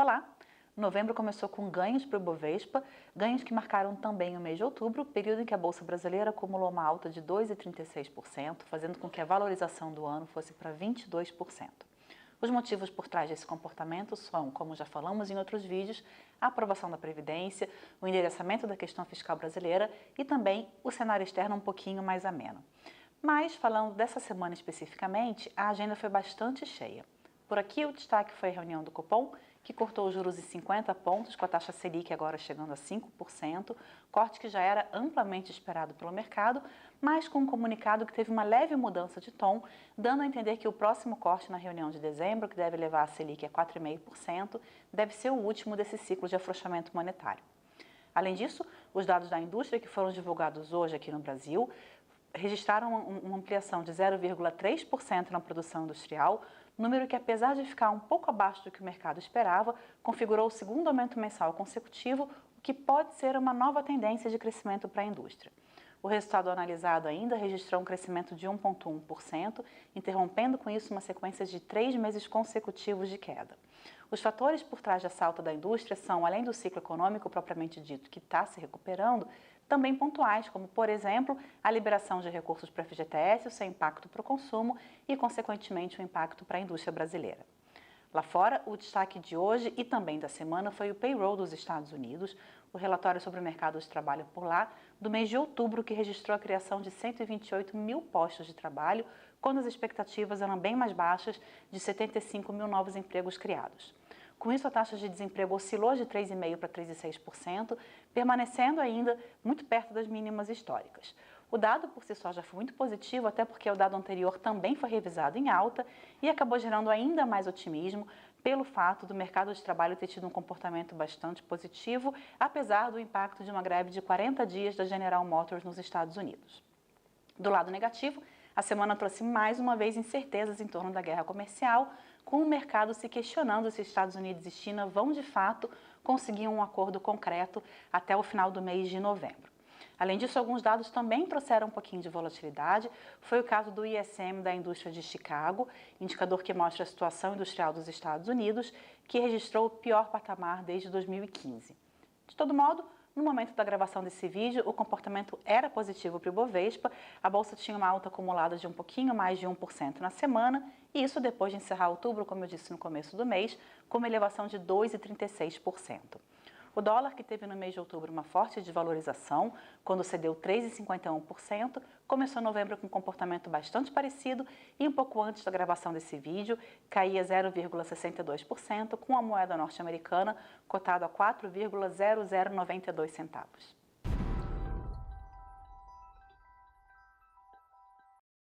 Olá! Novembro começou com ganhos para o Ibovespa, ganhos que marcaram também o mês de outubro, período em que a Bolsa Brasileira acumulou uma alta de 2,36%, fazendo com que a valorização do ano fosse para 22%. Os motivos por trás desse comportamento são, como já falamos em outros vídeos, a aprovação da Previdência, o endereçamento da questão fiscal brasileira e também o cenário externo um pouquinho mais ameno. Mas, falando dessa semana especificamente, a agenda foi bastante cheia. Por aqui, o destaque foi a reunião do Copom, que cortou os juros em 50 pontos, com a taxa Selic agora chegando a 5%, corte que já era amplamente esperado pelo mercado, mas com um comunicado que teve uma leve mudança de tom, dando a entender que o próximo corte na reunião de dezembro, que deve levar a Selic a 4,5%, deve ser o último desse ciclo de afrouxamento monetário. Além disso, os dados da indústria que foram divulgados hoje aqui no Brasil registraram uma ampliação de 0,3% na produção industrial, número que, apesar de ficar um pouco abaixo do que o mercado esperava, configurou o segundo aumento mensal consecutivo, o que pode ser uma nova tendência de crescimento para a indústria. O resultado analisado ainda registrou um crescimento de 1,1%, interrompendo com isso uma sequência de 3 meses consecutivos de queda. Os fatores por trás dessa alta da indústria são, além do ciclo econômico propriamente dito, que está se recuperando, também pontuais, como, por exemplo, a liberação de recursos para a FGTS, o seu impacto para o consumo e, consequentemente, o impacto para a indústria brasileira. Lá fora, o destaque de hoje e também da semana foi o payroll dos Estados Unidos, o relatório sobre o mercado de trabalho por lá, do mês de outubro, que registrou a criação de 128 mil postos de trabalho, quando as expectativas eram bem mais baixas, de 75 mil novos empregos criados. Com isso, a taxa de desemprego oscilou de 3,5% para 3,6%, permanecendo ainda muito perto das mínimas históricas. O dado por si só já foi muito positivo, até porque o dado anterior também foi revisado em alta e acabou gerando ainda mais otimismo pelo fato do mercado de trabalho ter tido um comportamento bastante positivo, apesar do impacto de uma greve de 40 dias da General Motors nos Estados Unidos. Do lado negativo, a semana trouxe mais uma vez incertezas em torno da guerra comercial, com o mercado se questionando se Estados Unidos e China vão de fato conseguir um acordo concreto até o final do mês de novembro. Além disso, alguns dados também trouxeram um pouquinho de volatilidade. Foi o caso do ISM da indústria de Chicago, indicador que mostra a situação industrial dos Estados Unidos, que registrou o pior patamar desde 2015. De todo modo, no momento da gravação desse vídeo, o comportamento era positivo para o Ibovespa, a bolsa tinha uma alta acumulada de um pouquinho mais de 1% na semana, e isso depois de encerrar outubro, como eu disse no começo do mês, com uma elevação de 2,36%. O dólar, que teve no mês de outubro uma forte desvalorização, quando cedeu 3,51%, começou novembro com um comportamento bastante parecido e um pouco antes da gravação desse vídeo, caía 0,62%, com a moeda norte-americana cotada a 4,0092 centavos.